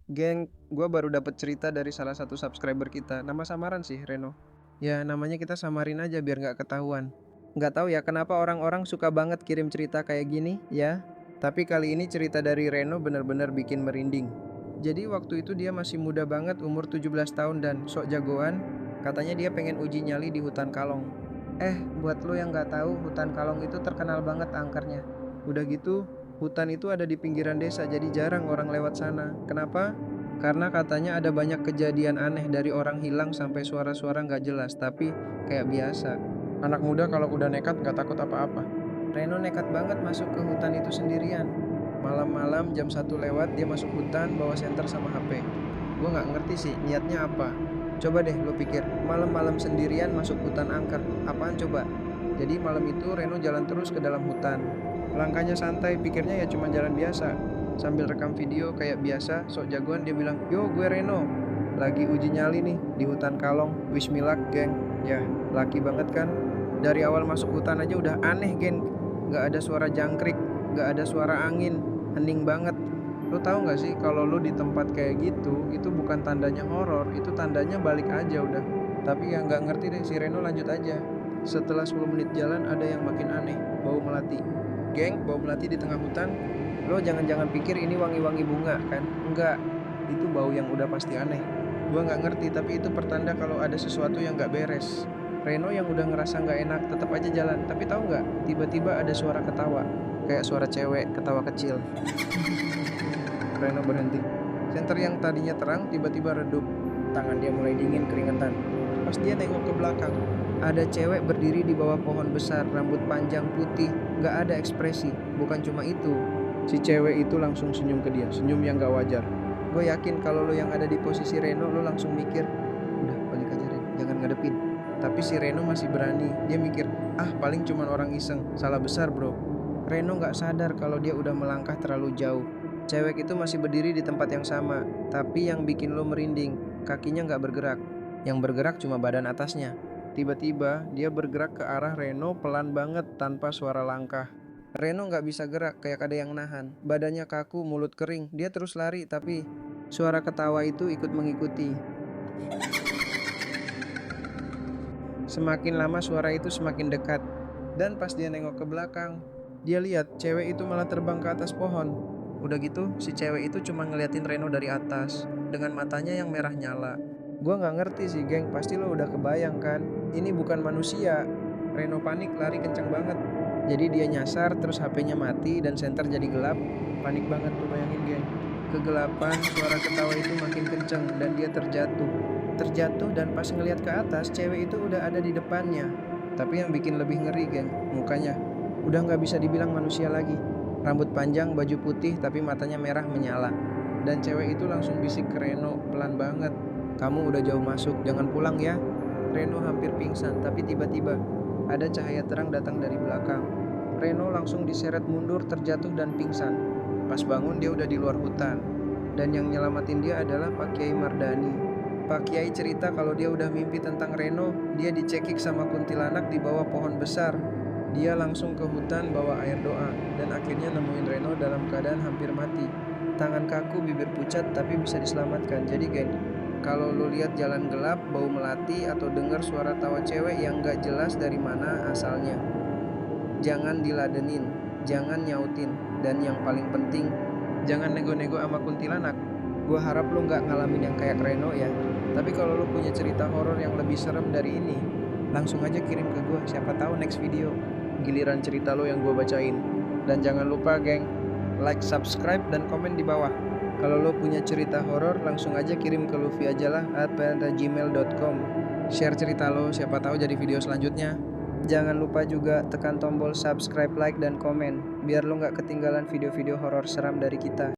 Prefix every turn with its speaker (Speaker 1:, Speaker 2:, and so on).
Speaker 1: Geng, gue baru dapet cerita dari salah satu subscriber kita. Nama samaran sih, Reno. Ya, namanya kita samarin aja biar nggak ketahuan. Nggak tahu ya kenapa orang-orang suka banget kirim cerita kayak gini, ya. Tapi kali ini cerita dari Reno bener-bener bikin merinding. Jadi waktu itu dia masih muda banget, umur 17 tahun dan sok jagoan. Katanya dia pengen uji nyali di hutan Kalong. Buat lo yang nggak tahu, hutan Kalong itu terkenal banget angkernya. Udah gitu, hutan itu ada di pinggiran desa, jadi jarang orang lewat sana. Kenapa? Karena katanya ada banyak kejadian aneh dari orang hilang sampai suara-suara nggak jelas, tapi kayak biasa. Anak muda kalau udah nekat nggak takut apa-apa. Reno nekat banget masuk ke hutan itu sendirian. Malam-malam jam 1 lewat dia masuk hutan bawa senter sama HP. Gue nggak ngerti sih niatnya apa. Coba deh lo pikir, malam-malam sendirian masuk hutan angker, apaan coba? Jadi malam itu Reno jalan terus ke dalam hutan. Langkahnya santai, pikirnya ya cuma jalan biasa. Sambil rekam video kayak biasa, sok jagoan dia bilang, "Yo, gue Reno. Lagi uji nyali nih di hutan Kalong. Wish me luck, geng." Ya, laki banget kan? Dari awal masuk hutan aja udah aneh, geng. Gak ada suara jangkrik, gak ada suara angin, hening banget. Lo tahu nggak sih kalau lo di tempat kayak gitu, itu bukan tandanya horor, itu tandanya balik aja udah. Tapi ya nggak ngerti deh si Reno lanjut aja. Setelah 10 menit jalan ada yang makin aneh, bau melati. Geng, bau melati di tengah hutan. Lo jangan-jangan pikir ini wangi-wangi bunga kan? Enggak, itu bau yang udah pasti aneh. Gua nggak ngerti, tapi itu pertanda kalau ada sesuatu yang nggak beres. Reno yang udah ngerasa nggak enak tetap aja jalan. Tapi tahu nggak? Tiba-tiba ada suara ketawa, kayak suara cewek ketawa kecil. Reno berhenti. Senter yang tadinya terang tiba-tiba redup. Tangan dia mulai dingin keringetan. Pas dia nengok ke belakang, ada cewek berdiri di bawah pohon besar, rambut panjang putih, gak ada ekspresi. Bukan cuma itu, si cewek itu langsung senyum ke dia, senyum yang gak wajar. Gue yakin kalau lo yang ada di posisi Reno, lo langsung mikir, udah balik aja Ren, jangan ngadepin. Tapi si Reno masih berani, dia mikir, paling cuma orang iseng, salah besar bro. Reno gak sadar kalau dia udah melangkah terlalu jauh. Cewek itu masih berdiri di tempat yang sama, tapi yang bikin lo merinding, kakinya gak bergerak. Yang bergerak cuma badan atasnya. Tiba-tiba dia bergerak ke arah Reno pelan banget tanpa suara langkah. Reno gak bisa gerak, kayak ada yang nahan. Badannya kaku, mulut kering. Dia terus lari, tapi suara ketawa itu ikut mengikuti. Semakin lama suara itu semakin dekat. Dan pas dia nengok ke belakang, dia lihat cewek itu malah terbang ke atas pohon. Udah gitu, si cewek itu cuma ngeliatin Reno dari atas, dengan matanya yang merah nyala. Gua nggak ngerti sih geng, pasti lo udah kebayang kan? Ini bukan manusia. Reno panik lari kencang banget. Jadi dia nyasar, terus HP-nya mati dan senter jadi gelap. Panik banget tuh bayangin geng. Kegelapan, suara ketawa itu makin kencang dan dia terjatuh. Terjatuh dan pas ngeliat ke atas, cewek itu udah ada di depannya. Tapi yang bikin lebih ngeri geng, mukanya. Udah nggak bisa dibilang manusia lagi. Rambut panjang, baju putih, tapi matanya merah menyala. Dan cewek itu langsung bisik ke Reno, pelan banget. "Kamu udah jauh masuk, jangan pulang ya." Reno hampir pingsan, tapi tiba-tiba ada cahaya terang datang dari belakang. Reno langsung diseret mundur, terjatuh dan pingsan. Pas bangun dia udah di luar hutan. Dan yang nyelamatin dia adalah Pak Kiai Mardani. Pak Kiai cerita kalau dia udah mimpi tentang Reno, dia dicekik sama kuntilanak di bawah pohon besar. Dia langsung ke hutan bawa air doa, dan akhirnya nemuin Reno dalam keadaan hampir mati. Tangan kaku, bibir pucat, tapi bisa diselamatkan. Jadi geng, kalau lo lihat jalan gelap, bau melati, atau dengar suara tawa cewek yang gak jelas dari mana asalnya, jangan diladenin, jangan nyautin, dan yang paling penting, jangan nego-nego sama kuntilanak. Gua harap lo gak ngalamin yang kayak Reno ya. Tapi kalau lo punya cerita horor yang lebih serem dari ini, langsung aja kirim ke gua. Siapa tahu next video giliran cerita lo yang gua bacain. Dan jangan lupa geng, like, subscribe, dan komen di bawah. Kalau lo punya cerita horor, langsung aja kirim ke luffy@gmail.com. Share cerita lo, siapa tahu jadi video selanjutnya. Jangan lupa juga tekan tombol subscribe, like, dan komen, biar lo gak ketinggalan video-video horor seram dari kita.